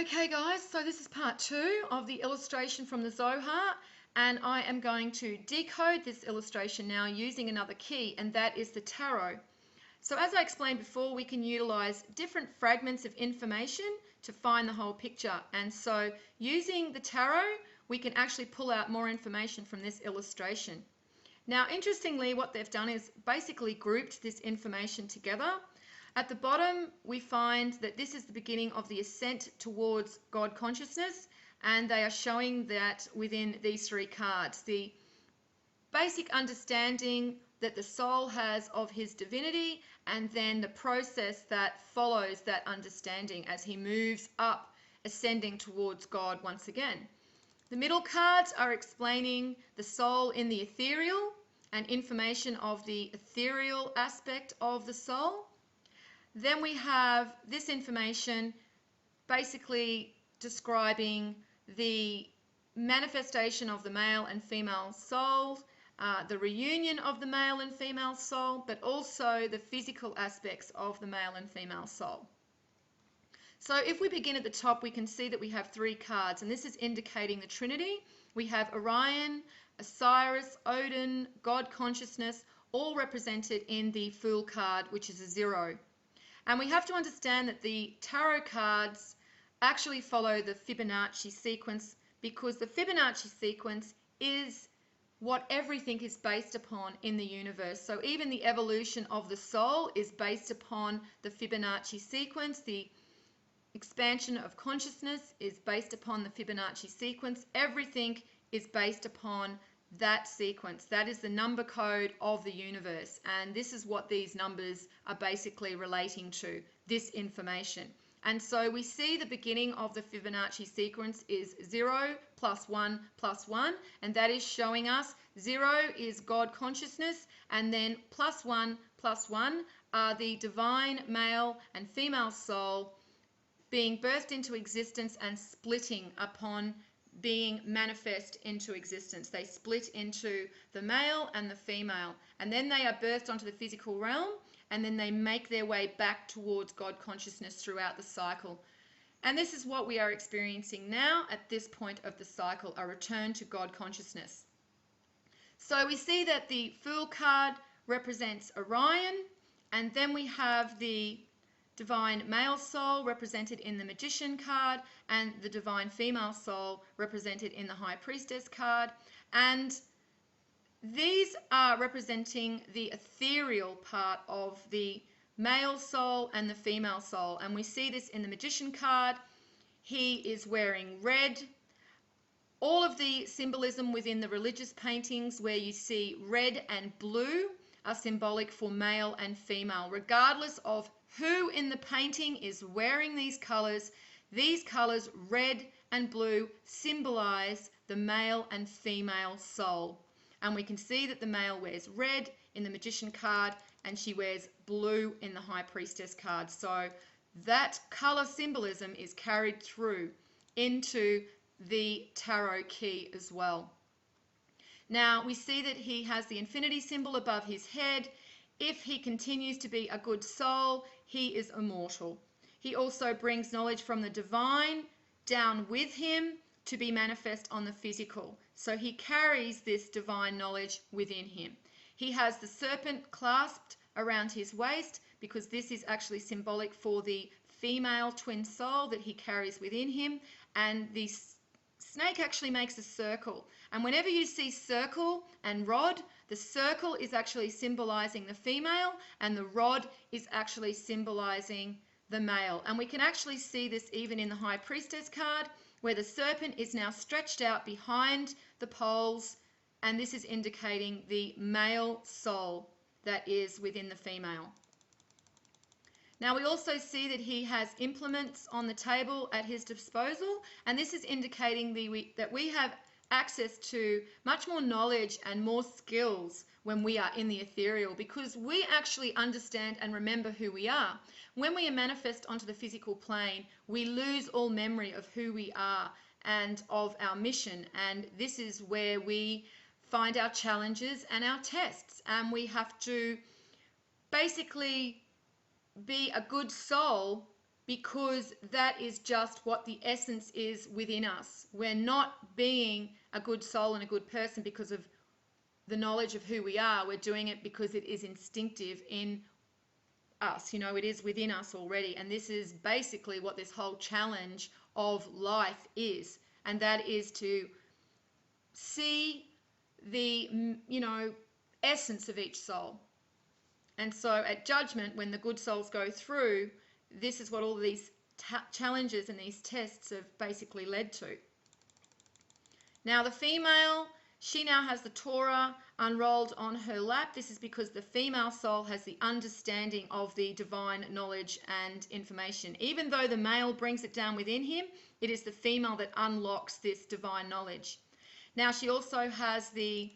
Okay guys, so this is part 2 of the illustration from the Zohar, and I am going to decode this illustration now using another key, and that is the tarot. So as I explained before, we can utilize different fragments of information to find the whole picture, and so using the tarot we can actually pull out more information from this illustration. Now interestingly, what they've done is basically grouped this information together. At the bottom, we find that this is the beginning of the ascent towards God consciousness, and they are showing that within these 3 cards. The basic understanding that the soul has of his divinity, and then the process that follows that understanding as he moves up, ascending towards God once again. The middle cards are explaining the soul in the ethereal and information of the ethereal aspect of the soul. Then we have this information basically describing the manifestation of the male and female soul, the reunion of the male and female soul, but also the physical aspects of the male and female soul. So if we begin at the top, we can see that we have 3 cards, and this is indicating the Trinity. We have Orion, Osiris, Odin, God consciousness, all represented in the Fool card, which is a 0. And we have to understand that the tarot cards actually follow the Fibonacci sequence, because the Fibonacci sequence is what everything is based upon in the universe. So even the evolution of the soul is based upon the Fibonacci sequence. The expansion of consciousness is based upon the Fibonacci sequence. Everything is based upon that sequence. That is the number code of the universe, and this is what these numbers are basically relating to, this information. And so we see the beginning of the Fibonacci sequence is 0 plus 1 plus 1, and that is showing us 0 is God consciousness, and then plus 1 are the divine male and female soul being birthed into existence and splitting upon being manifest into existence. They split into the male and the female, and then they are birthed onto the physical realm, and then they make their way back towards God consciousness throughout the cycle. And this is what we are experiencing now at this point of the cycle, a return to God consciousness. So we see that the Fool card represents Orion, and then we have the divine male soul represented in the Magician card, and the divine female soul represented in the High Priestess card. And these are representing the ethereal part of the male soul and the female soul. And we see this in the Magician card. He is wearing red. All of the symbolism within the religious paintings where you see red and blue are symbolic for male and female. Regardless of who in the painting is wearing these colors, red and blue, symbolize the male and female soul. And we can see that the male wears red in the Magician card, and she wears blue in the High Priestess card. So that color symbolism is carried through into the tarot key as well. Now we see that he has the infinity symbol above his head. If he continues to be a good soul, he is immortal. He also brings knowledge from the divine down with him to be manifest on the physical. So he carries this divine knowledge within him. He has the serpent clasped around his waist, because this is actually symbolic for the female twin soul that he carries within him. And the snake actually makes a circle. And whenever you see circle and rod, the circle is actually symbolizing the female, and the rod is actually symbolizing the male. And we can actually see this even in the High Priestess card, where the serpent is now stretched out behind the poles, and this is indicating the male soul that is within the female. Now we also see that he has implements on the table at his disposal, and this is indicating that we have access to much more knowledge and more skills when we are in the ethereal, because we actually understand and remember who we are. When we manifest onto the physical plane, we lose all memory of who we are and of our mission, and this is where we find our challenges and our tests, and we have to basically be a good soul because that is just what the essence is within us. We're not being a good soul and a good person because of the knowledge of who we are. We're doing it because it is instinctive in us. You know, it is within us already. And this is basically what this whole challenge of life is. And that is to see the, essence of each soul. And so at judgment, when the good souls go through, this is what all these challenges and these tests have basically led to. Now the female, she now has the Torah unrolled on her lap. This is because the female soul has the understanding of the divine knowledge and information. Even though the male brings it down within him, it is the female that unlocks this divine knowledge. Now she also has the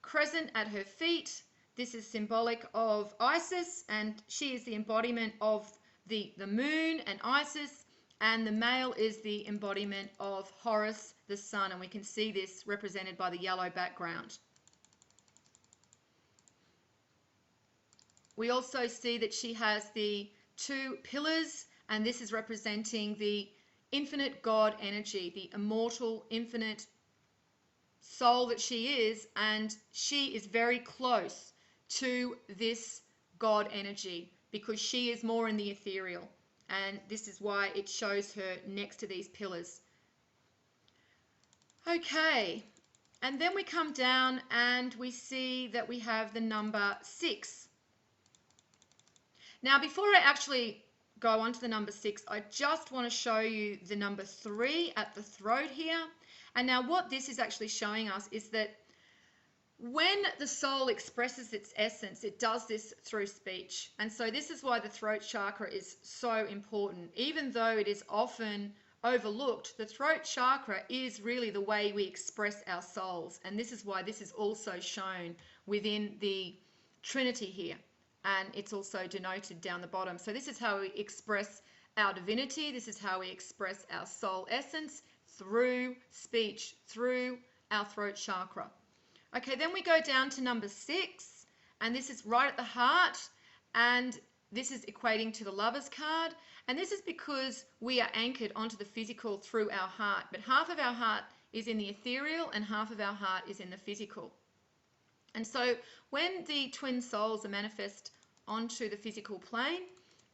crescent at her feet. This is symbolic of Isis, and she is the embodiment of the moon and Isis, and the male is the embodiment of Horus, the sun, and we can see this represented by the yellow background. We also see that she has the two pillars, and this is representing the infinite God energy, the immortal, infinite soul that she is, and she is very close to this God energy because she is more in the ethereal, and this is why it shows her next to these pillars. Okay, and then we come down and we see that we have the number 6. Now before I actually go on to the number 6, I just want to show you the number 3 at the throat here. And now what this is actually showing us is that when the soul expresses its essence, it does this through speech. And so this is why the throat chakra is so important. Even though it is often overlooked, the throat chakra is really the way we express our souls. And this is why this is also shown within the Trinity here. And it's also denoted down the bottom. So this is how we express our divinity. This is how we express our soul essence, through speech, through our throat chakra. Okay, then we go down to number 6, and this is right at the heart, and this is equating to the Lover's card, and this is because we are anchored onto the physical through our heart, but half of our heart is in the ethereal and half of our heart is in the physical. And so when the twin souls are manifest onto the physical plane,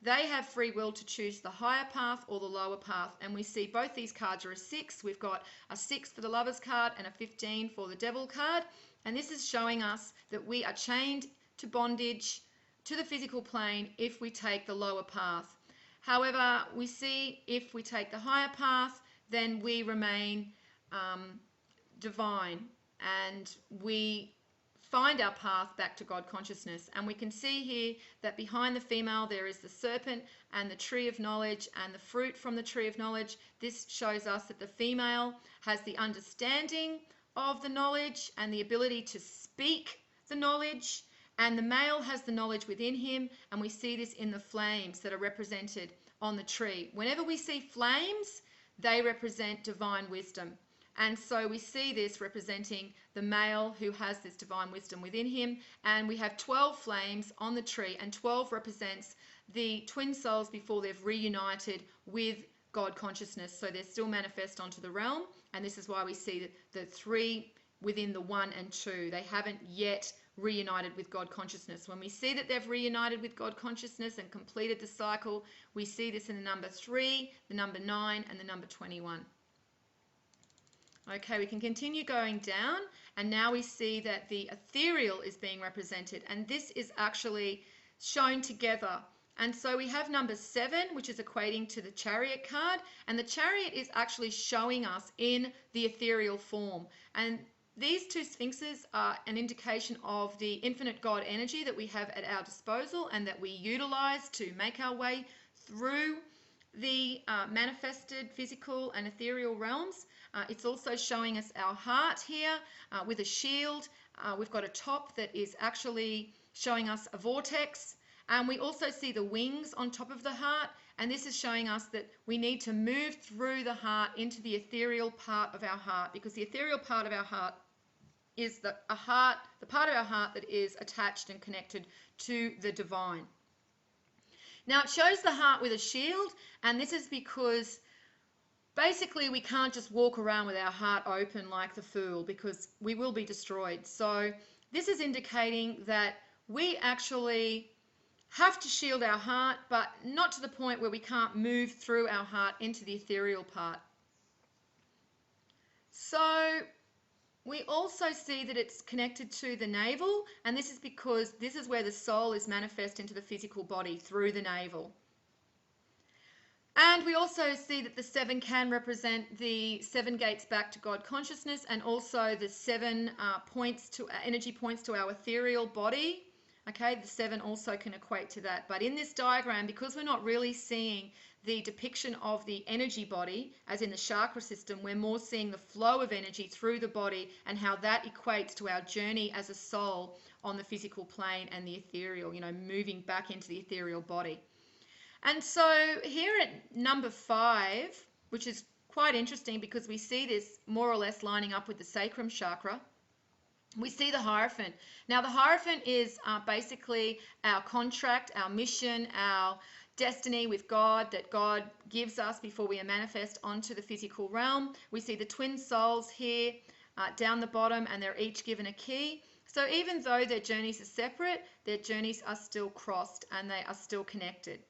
they have free will to choose the higher path or the lower path. And we see both these cards are a 6. We've got a 6 for the Lover's card and a 15 for the Devil card. And this is showing us that we are chained to bondage to the physical plane if we take the lower path. However, we see if we take the higher path, then we remain divine, and we find our path back to God consciousness. And we can see here that behind the female there is the serpent and the tree of knowledge and the fruit from the tree of knowledge. This shows us that the female has the understanding of the knowledge and the ability to speak the knowledge, and the male has the knowledge within him, and we see this in the flames that are represented on the tree. Whenever we see flames, they represent divine wisdom. And so we see this representing the male who has this divine wisdom within him. And we have 12 flames on the tree, and 12 represents the twin souls before they've reunited with God consciousness. So they're still manifest onto the realm. And this is why we see the 3 within the 1 and 2. They haven't yet reunited with God consciousness. When we see that they've reunited with God consciousness and completed the cycle, we see this in the number 3, the number 9, and the number 21. Okay, we can continue going down, and now we see that the ethereal is being represented, and this is actually shown together. And so we have number 7, which is equating to the Chariot card, and the Chariot is actually showing us in the ethereal form. And these two sphinxes are an indication of the infinite God energy that we have at our disposal and that we utilize to make our way through the manifested physical and ethereal realms. It's also showing us our heart here with a shield. We've got a top that is actually showing us a vortex. And we also see the wings on top of the heart. And this is showing us that we need to move through the heart into the ethereal part of our heart, because the ethereal part of our heart is the part of our heart that is attached and connected to the divine. Now, it shows the heart with a shield, and this is because basically we can't just walk around with our heart open like the fool, because we will be destroyed. So this is indicating that we actually have to shield our heart, but not to the point where we can't move through our heart into the ethereal part. So we also see that it's connected to the navel, and this is because this is where the soul is manifest into the physical body, through the navel. And we also see that the 7 can represent the 7 gates back to God consciousness, and also the 7 energy points to our ethereal body. Okay, the 7 also can equate to that. But in this diagram, because we're not really seeing the depiction of the energy body, as in the chakra system, we're more seeing the flow of energy through the body and how that equates to our journey as a soul on the physical plane and the ethereal, moving back into the ethereal body. And so here at number 5, which is quite interesting because we see this more or less lining up with the sacrum chakra, we see the Hierophant. Now, the Hierophant is basically our contract, our mission, our destiny with God that God gives us before we are manifest onto the physical realm. We see the twin souls here down the bottom, and they're each given a key. So even though their journeys are separate, their journeys are still crossed and they are still connected.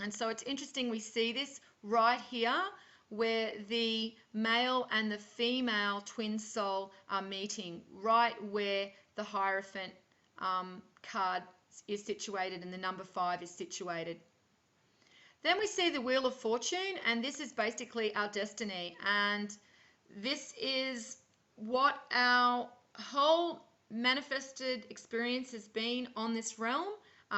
And so it's interesting, we see this right here where the male and the female twin soul are meeting, right where the Hierophant card is situated and the number 5 is situated. Then we see the Wheel of Fortune, and this is basically our destiny, and this is what our whole manifested experience has been on this realm.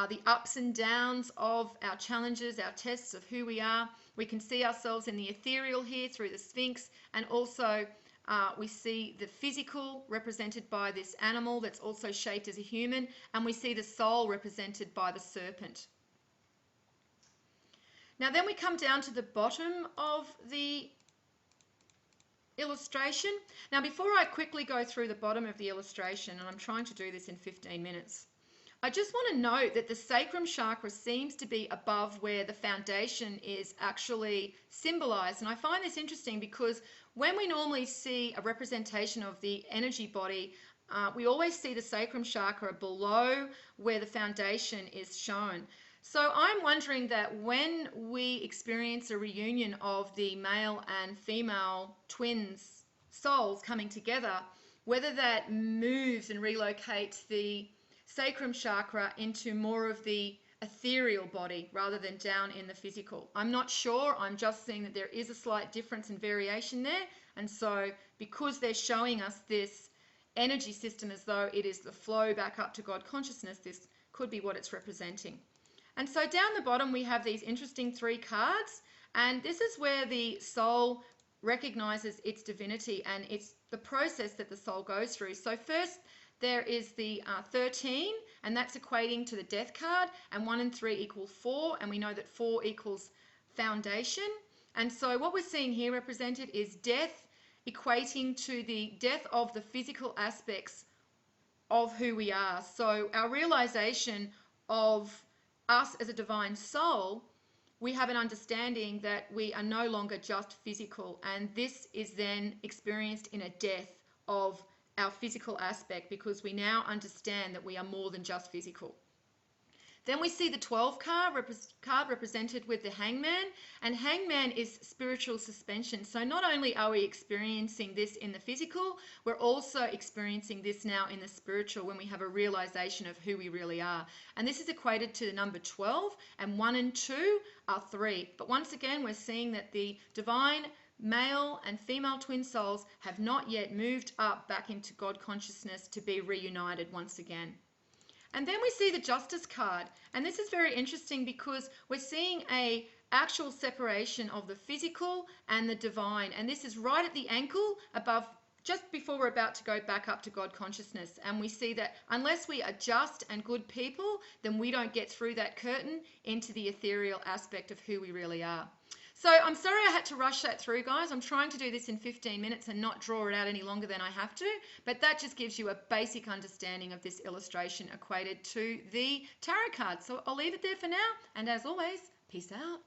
The ups and downs of our challenges, our tests of who we are. We can see ourselves in the ethereal here through the Sphinx, and also we see the physical represented by this animal that's also shaped as a human, and we see the soul represented by the serpent. Now then we come down to the bottom of the illustration. Now before I quickly go through the bottom of the illustration, and I'm trying to do this in 15 minutes, I just want to note that the sacrum chakra seems to be above where the foundation is actually symbolized. And I find this interesting because when we normally see a representation of the energy body, we always see the sacrum chakra below where the foundation is shown. So I'm wondering that when we experience a reunion of the male and female twins souls coming together, whether that moves and relocates the sacrum chakra into more of the ethereal body rather than down in the physical. I'm not sure. I'm just seeing that there is a slight difference and variation there. And so because they're showing us this energy system as though it is the flow back up to God consciousness, this could be what it's representing. And so down the bottom we have these interesting 3 cards, and this is where the soul recognizes its divinity, and it's the process that the soul goes through. So first there is the 13, and that's equating to the death card, and 1 and 3 equal 4, and we know that 4 equals foundation. And so what we're seeing here represented is death, equating to the death of the physical aspects of who we are. So our realization of us as a divine soul, we have an understanding that we are no longer just physical, and this is then experienced in a death of our physical aspect, because we now understand that we are more than just physical. Then we see the 12 card represented with the Hangman, and Hangman is spiritual suspension. So not only are we experiencing this in the physical, we're also experiencing this now in the spiritual when we have a realization of who we really are. And this is equated to the number 12, and 1 and 2 are 3. But once again, we're seeing that the divine male and female twin souls have not yet moved up back into God consciousness to be reunited once again. And then we see the Justice card, and this is very interesting because we're seeing a actual separation of the physical and the divine, and this is right at the ankle above, just before we're about to go back up to God consciousness. And we see that unless we are just and good people, then we don't get through that curtain into the ethereal aspect of who we really are. So I'm sorry I had to rush that through, guys. I'm trying to do this in 15 minutes and not draw it out any longer than I have to, but that just gives you a basic understanding of this illustration equated to the tarot card. So I'll leave it there for now, and as always, peace out.